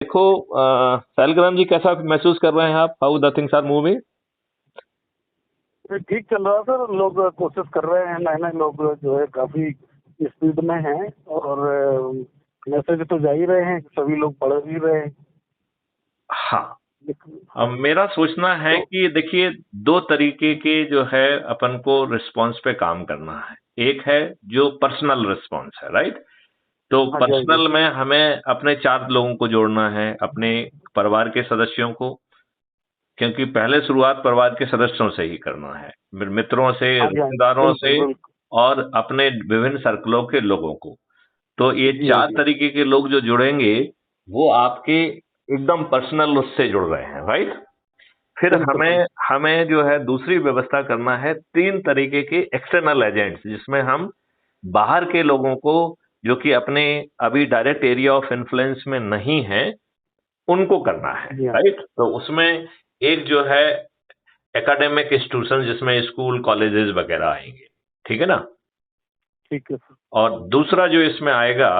देखो, सालग्राम जी, कैसा महसूस कर रहे हैं आप? How the things are moving? ठीक चल रहा है सर। लोग कोशिश कर रहे हैं, नए नए लोग जो है काफी स्पीड में हैं। और मैसेज तो जा ही रहे हैं, सभी लोग पढ़ भी रहे हैं। हाँ। लेकिन अब मेरा सोचना है तो कि देखिए, दो तरीके के जो है अपन को रिस्पॉन्स पे काम करना है। एक है जो पर्सनल रिस्पॉन्स है, राइट? तो हाँ जी, हाँ जी। पर्सनल में हमें अपने चार लोगों को जोड़ना है, अपने परिवार के सदस्यों को, क्योंकि पहले शुरुआत परिवार के सदस्यों से ही करना है, मित्रों से, हाँ जी, हाँ जी, रिश्तेदारों बिल्कुल से, बिल्कुल। और अपने विभिन्न सर्कलों के लोगों को। तो ये जी हाँ चार जी। तरीके के लोग जो जुड़ेंगे, वो आपके एकदम पर्सनल उससे जुड़ रहे हैं, राइट? फिर बिल्कुल हमें बिल्कुल। हमें जो है दूसरी व्यवस्था करना है, तीन तरीके के एक्सटर्नल एजेंट्स, जिसमें हम बाहर के लोगों को, जो कि अपने अभी डायरेक्ट एरिया ऑफ इन्फ्लुएंस में नहीं है, उनको करना है, जी हाँ। राइट? तो उसमें एक जो है एकेडमिक इंस्टीट्यूशन, जिसमें स्कूल कॉलेजेस वगैरह आएंगे, ठीक है ना? ठीक है सर। और दूसरा जो इसमें आएगा,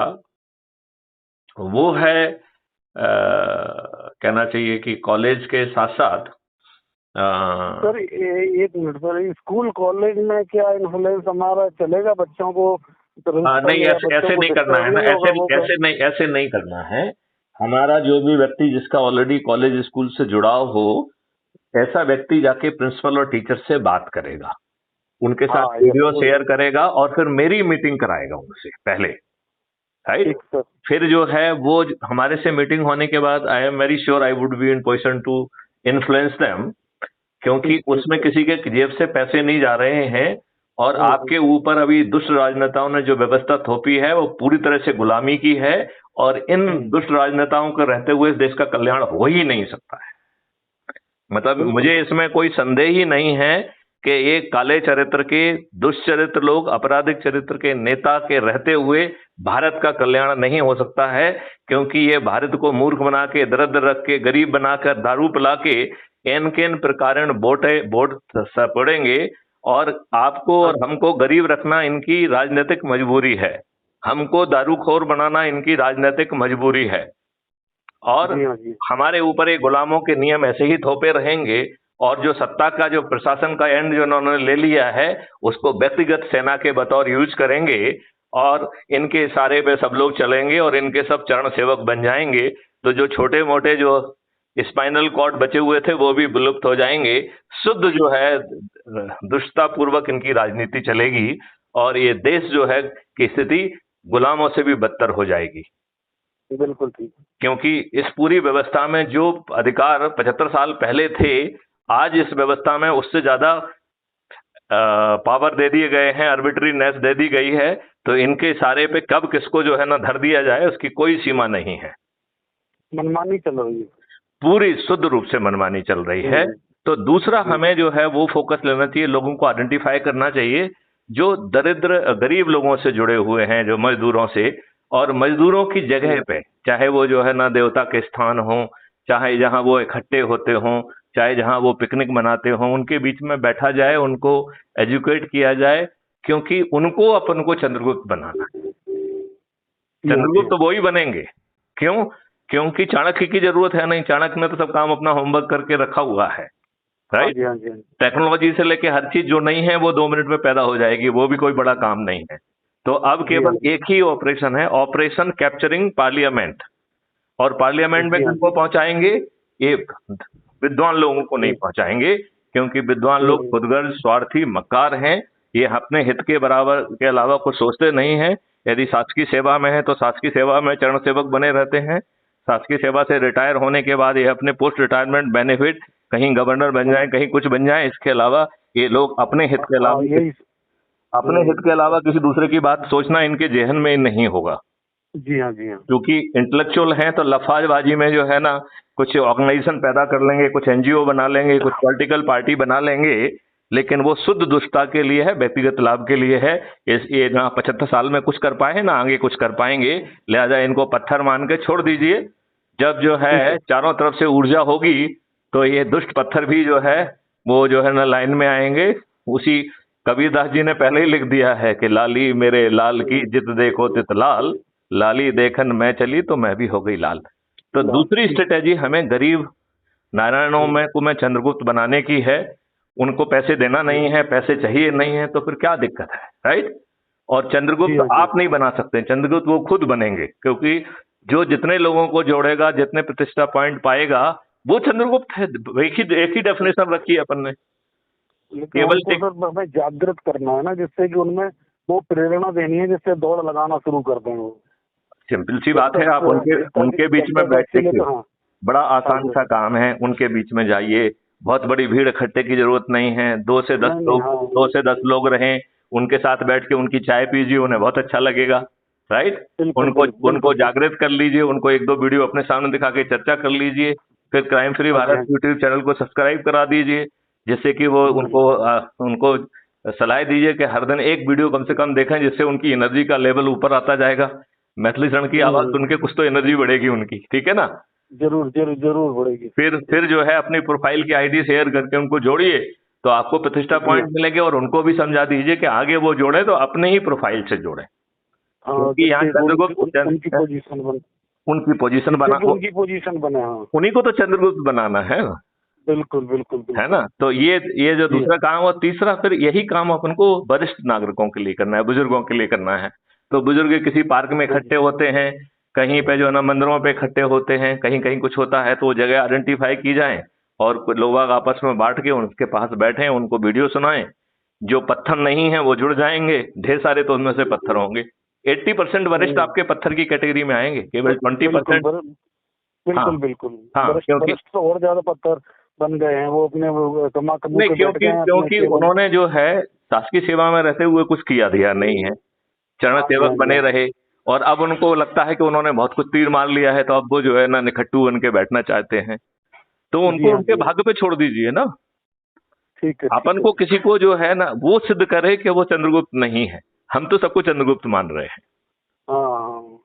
वो है कहना चाहिए कि कॉलेज के साथ साथ सर एक मिनट सर, स्कूल कॉलेज में क्या इन्फ्लुएंस हमारा चलेगा? बच्चों को प्रिंसिपल नहीं, या ऐसे बच्चों ऐसे को नहीं करना डिस्टर्ब है ना, नहीं होगा ऐसे वो ऐसे नहीं, ऐसे नहीं करना है। हमारा जो भी व्यक्ति जिसका ऑलरेडी कॉलेज स्कूल से जुड़ाव हो, ऐसा व्यक्ति जाके प्रिंसिपल और टीचर से बात करेगा, उनके साथ हाँ यस वीडियो वही। शेयर करेगा, और फिर मेरी मीटिंग कराएगा उनसे पहले, राइट? ठीक सर। फिर जो है वो हमारे से मीटिंग होने के बाद I am very sure I would be in position to influence them, क्योंकि ठीक ठीक उसमें सर। किसी के जेब से पैसे नहीं जा रहे हैं। और हम्म। आपके ऊपर अभी दुष्ट राजनेताओं ने जो व्यवस्था थोपी है, वो पूरी तरह से गुलामी की है, और इन हम्म। दुष्ट राजनेताओं के रहते हुए इस देश का कल्याण हो ही नहीं सकता है। मतलब बिल्कुल मुझे सर। इसमें कोई संदेह ही नहीं है कि ये काले चरित्र के, दुष्चरित्र लोग, आपराधिक चरित्र के नेता के रहते हुए भारत का कल्याण नहीं हो सकता है, क्योंकि ये भारत को मूर्ख बना के, दरिद्र रख के, गरीब बनाकर, दारू पिला के किन किन प्रकार वोट पड़ेंगे। और आपको हाँ और जी। हमको गरीब रखना इनकी राजनीतिक मजबूरी है, हमको दारूखोर बनाना इनकी राजनीतिक मजबूरी है। और जी हाँ जी। हमारे ऊपर ये गुलामों के नियम ऐसे ही थोपे रहेंगे, और जो सत्ता का, जो प्रशासन का एंड जो उन्होंने ले लिया है, उसको व्यक्तिगत सेना के बतौर यूज करेंगे, और इनके इशारे पे सब लोग चलेंगे, और इनके सब चरण सेवक बन जाएंगे। तो जो छोटे मोटे जो स्पाइनल कॉर्ड बचे हुए थे, वो भी विलुप्त हो जाएंगे। शुद्ध जो है दुष्टता पूर्वक इनकी राजनीति चलेगी, और ये देश जो है की स्थिति गुलामों से भी बदतर हो जाएगी। बिल्कुल ठीक। क्योंकि इस पूरी व्यवस्था में जो अधिकार 75 साल पहले थे, आज इस व्यवस्था में उससे ज्यादा पावर दे दिए गए हैं, आर्बिट्रीनेस दे दी गई है। तो इनके इशारे पे कब किसको जो है ना धर दिया जाए, उसकी कोई सीमा नहीं है। मनमानी चल रही है। पूरी शुद्ध रूप से मनमानी चल रही है। हम्म। तो दूसरा जी। हमें जो है वो फोकस लेना चाहिए, लोगों को आइडेंटिफाई करना चाहिए जो दरिद्र गरीब लोगों से जुड़े हुए हैं, जो मजदूरों से। और मजदूरों की जगह हम्म। पे, चाहे वो जो है ना देवता के स्थान हो, चाहे जहां वो इकट्ठे होते हों, चाहे जहां वो पिकनिक मनाते हों, उनके बीच में बैठा जाए, उनको एजुकेट किया जाए, क्योंकि उनको अपन को चंद्रगुप्त बनाना है। जी हाँ जी। चंद्रगुप्त तो वो ही बनेंगे। क्यों? क्योंकि चाणक्य की जरूरत है नहीं, चाणक्य ने तो सब काम अपना होमवर्क करके रखा हुआ है, हाँ राइट? जी, हाँ जी, हाँ जी। टेक्नोलॉजी से लेके हर चीज जो नहीं है वो 2 मिनट में पैदा हो जाएगी, वो भी कोई बड़ा काम नहीं है। तो अब जी हाँ केवल जी। एक ही ऑपरेशन है, ऑपरेशन कैप्चरिंग पार्लियामेंट। और पार्लियामेंट में जी हाँ किनको जी। पहुंचाएंगे? ये विद्वान लोगों को नहीं हम्म। पहुंचाएंगे, क्योंकि विद्वान लोग खुदगर्ज, स्वार्थी, मक्कार हैं। ये अपने हित के बराबर के अलावा कुछ सोचते नहीं हैं। यदि शासकीय सेवा में है तो शासकीय सेवा में चरण सेवक बने रहते हैं। शासकीय सेवा से रिटायर होने के बाद ये अपने पोस्ट रिटायरमेंट बेनिफिट, कहीं गवर्नर बन जाए, कहीं कुछ बन जाए, इसके अलावा ये लोग अपने हित के हाँ अलावा, यही। अपने हित के अलावा किसी दूसरे की बात सोचना इनके जेहन में नहीं होगा। जी हाँ जी। हाँ क्योंकि इंटेलेक्चुअल हैं, तो लफाजबाजी में जो है ना, कुछ ऑर्गेनाइजेशन पैदा कर लेंगे, कुछ एनजीओ बना लेंगे, कुछ पॉलिटिकल पार्टी बना लेंगे, लेकिन वो शुद्ध दुष्टता के लिए है, व्यक्तिगत लाभ के लिए है। ये ना 75 साल में कुछ कर पाए ना आगे कुछ कर पाएंगे, लिहाजा इनको पत्थर मान के छोड़ दीजिए। जब जो ठीक है। है चारों तरफ से ऊर्जा होगी, तो ये दुष्ट पत्थर भी जो है वो जो है ना लाइन में आएंगे। उसी कबीरदास जी ने पहले ही लिख दिया है कि लाली मेरे लाल की जित देखो तित लाल, लाली देखन मैं चली तो मैं भी हो गई लाल। तो दूसरी स्ट्रेटेजी हमें गरीब नारायणों में को मैं चंद्रगुप्त बनाने की है। उनको पैसे देना नहीं है, पैसे चाहिए नहीं है, तो फिर क्या दिक्कत है, राइट? और चंद्रगुप्त आप नहीं बना सकते, चंद्रगुप्त वो खुद बनेंगे, क्योंकि जो जितने लोगों को जोड़ेगा, जितने प्रतिष्ठा पॉइंट पाएगा, वो चंद्रगुप्त है। एक ही डेफिनेशन रखी है अपन ने। केवल हमें जागृत करना है ना, जिससे कि उनमें वो प्रेरणा देनी है, जिससे दौड़ लगाना शुरू कर दें वो। सिंपल सी बात है, आप उनके बीच में बैठे, बड़ा आसान सा काम है, उनके बीच में जाइए। बहुत बड़ी भीड़ इकट्ठे की जरूरत नहीं है, 2 से 10 लोग रहें, उनके साथ बैठ के उनकी चाय पीजिए, उन्हें बहुत अच्छा लगेगा, राइट? उनको जागृत कर लीजिए, उनको 1-2 वीडियो अपने सामने दिखा के चर्चा कर लीजिए। फिर crime free Bharat YouTube channel को सब्सक्राइब करा दीजिए, जिससे कि वो उनको सलाह दीजिए कि हर दिन एक वीडियो कम से कम देखें, जिससे उनकी एनर्जी का लेवल ऊपर आता जाएगा। मैथिली शरण की आवाज सुन के कुछ तो एनर्जी बढ़ेगी उनकी, ठीक है ना? जरूर बढ़ेगी। फिर जो है अपनी प्रोफाइल की आईडी शेयर करके उनको जोड़िए, तो आपको प्रतिष्ठा पॉइंट मिलेंगे। और उनको भी समझा दीजिए कि आगे वो जोड़े तो अपने ही प्रोफाइल से जोड़े, क्योंकि यहाँ चंद्रगुप्त उनकी पोजीशन बना, उन्हीं को तो चंद्रगुप्त बनाना है। बिल्कुल है ना? तो ये जो दूसरा काम, और तीसरा फिर यही काम अपन को वरिष्ठ नागरिकों के लिए करना है, बुजुर्गों के लिए करना है। तो बुजुर्ग किसी पार्क में इकट्ठे होते हैं, कहीं पे जो है ना मंदिरों पे इकट्ठे होते हैं, कहीं कहीं कुछ होता है, तो वो जगह आइडेंटिफाई की जाए और लोग आपस में बांट के उनके पास बैठे, उनको वीडियो सुनाएं। जो पत्थर नहीं है वो जुड़ जाएंगे, ढेर सारे तो उनमें से पत्थर होंगे। 80% वरिष्ठ आपके पत्थर की कैटेगरी में आएंगे, केवल 20%। बिल्कुल क्योंकि तो और ज्यादा पत्थर बन गए हैं वो अपने नहीं, क्योंकि उन्होंने जो है शासकीय सेवा में रहते हुए कुछ किया दिया नहीं है, चरण सेवक बने रहे, और अब उनको लगता है कि उन्होंने बहुत कुछ तीर मार लिया है, तो अब वो जो है ना निखट्टू बन के बैठना चाहते हैं। तो उनको उनके भाग्य पे छोड़ दीजिए ना। ठीक है, अपन को किसी को जो है ना वो सिद्ध करे कि वो चंद्रगुप्त नहीं है। हम तो सबको चंद्रगुप्त मान रहे हैं।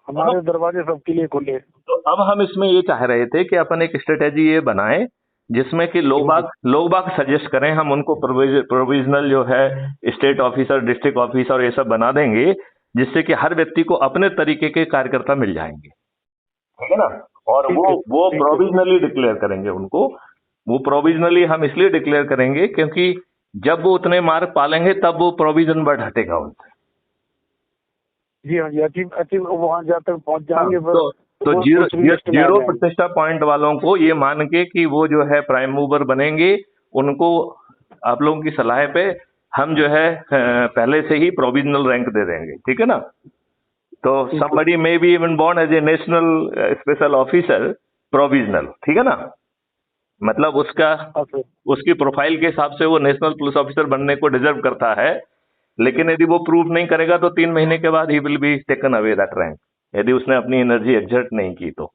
हमारे दरवाजे सबके लिए खुले। तो अब हम इसमें ये चाह रहे थे कि अपन एक स्ट्रेटेजी ये बनाएं जिसमें कि लोग बाग सजेस्ट करें, हम उनको प्रोविजनल जो है स्टेट ऑफिसर, डिस्ट्रिक्ट ऑफिसर ये सब बना देंगे, जिससे कि हर व्यक्ति को अपने तरीके के कार्यकर्ता मिल जाएंगे, ठीक है ना? और वो प्रोविजनली डिक्लेयर करेंगे उनको। वो प्रोविजनली हम इसलिए डिक्लेयर करेंगे क्योंकि जब वो उतने मार्क पालेंगे तब वो प्रोविजन वर्ड हटेगा उनसे। जी हाँ जी, वहां जाकर पहुंच जाएंगे। तो 0 प्रतिष्ठा पॉइंट वालों को ये मान के कि वो जो है प्राइम मूवर बनेंगे, उनको आप लोगों की सलाह पे हम जो है पहले से ही प्रोविजनल रैंक दे देंगे, ठीक है ना? तो somebody may be even born as a national special officer provisional, ठीक है ना? मतलब उसकी प्रोफाइल के हिसाब से वो नेशनल पुलिस ऑफिसर बनने को डिजर्व करता है, लेकिन यदि वो प्रूव नहीं करेगा तो 3 महीने के बाद he will be taken away that rank, यदि उसने अपनी एनर्जी एक्सर्ट नहीं की तो।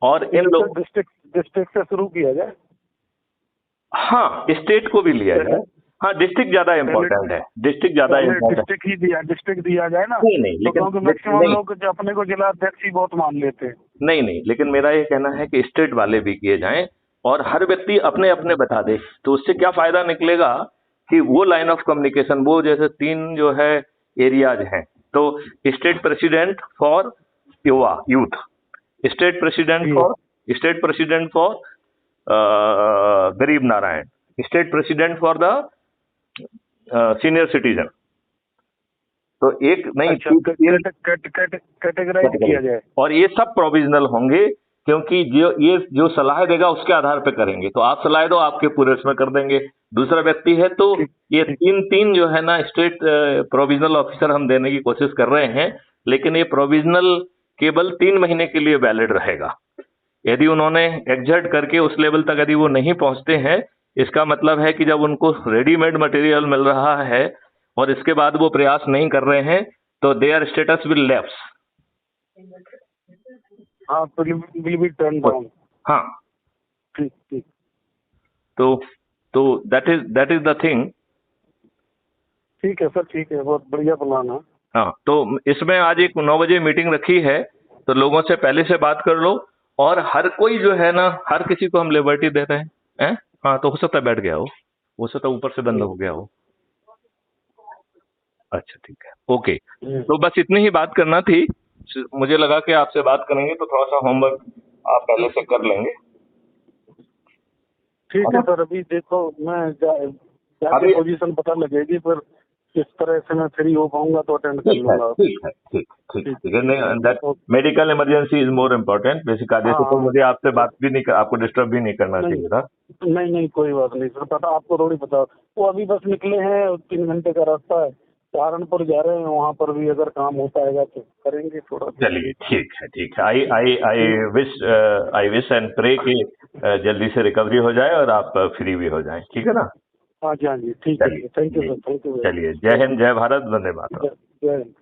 और इन लोग डिस्ट्रिक्ट से शुरू किया जाए। हाँ, स्टेट को भी लिया जाए। हाँ, डिस्ट्रिक्ट ज्यादा इम्पोर्टेंट है, डिस्ट्रिक्ट दिया जाए ना। नहीं, लेकिन मैक्सिमम लोग अपने को जिला अध्यक्ष ही बहुत मान लेते हैं। नहीं, लेकिन मेरा ये कहना है कि स्टेट वाले भी किए जाएं और हर व्यक्ति अपने अपने बता दे, तो उससे क्या फायदा निकलेगा कि वो लाइन ऑफ कम्युनिकेशन, वो जैसे 3 जो है एरियाज हैं, तो state president for youth, state president for गरीब नारायण, state president for the senior citizen. तो एक नहीं, कैटेगराइज किया जाए, और ये सब प्रोविजनल होंगे, क्योंकि जो सलाह देगा उसके आधार पे करेंगे। तो आप सलाह दो, आपके पूरे उसमें कर देंगे। दूसरा व्यक्ति है, तो ये तीन जो है ना स्टेट प्रोविजनल ऑफिसर हम देने की कोशिश कर रहे हैं, लेकिन ये प्रोविजनल केवल 3 महीने के लिए वैलिड रहेगा। यदि उन्होंने एग्जर्ट करके उस लेवल तक यदि वो नहीं पहुंचते हैं, इसका मतलब है कि जब उनको रेडीमेड मटेरियल मिल रहा है और इसके बाद वो प्रयास नहीं कर रहे हैं, तो their status will lapse. Will be turn down. हाँ, ठीक। तो दैट इज द थिंग। ठीक है सर, ठीक है, बहुत बढ़िया प्लान है। हाँ, तो इसमें आज एक 9 बजे मीटिंग रखी है, तो लोगों से पहले से बात कर लो, और हर कोई जो है ना, हर किसी को हम लिबर्टी दे रहे हैं। हाँ, तो हो सकता है बैठ गया हो सकता है ऊपर से बंद हो गया हो। अच्छा, ठीक है, ओके। तो बस इतनी ही बात करना थी मुझे लगा कि आपसे बात करेंगे तो थोड़ा सा होमवर्क आप पहले से कर लेंगे। ठीक है सर, अभी देखो मैं जाके अभी पोजीशन पता लगेगी, पर किस तरह से मैं फ्री हो पाऊंगा तो अटेंड कर लूंगा। ठीक है, ठीक है। नहीं, that medical emergency is more important. Basic आदेश हाँ, तो हाँ। मुझे आपसे बात भी नहीं, आपको डिस्टर्ब भी नहीं करना चाहिए था। नहीं नहीं, कोई बात नहीं सर, पता आपको थोड़ी पता। वो अभी बस निकले हैं, 3 घंटे का रास्ता है, सहारनपुर जा रहे हैं, वहाँ पर भी अगर काम हो पाएगा तो करेंगे थोड़ा। चलिए, ठीक है। आई विश एंड प्रे कि जल्दी से रिकवरी हो जाए और आप फ्री भी हो जाएं, ठीक है ना? हाँ जी, हाँ जी, ठीक है। Thank you sir, thank you. चलिए, जय हिंद, जय भारत, वंदे मातरम। जय हिंद।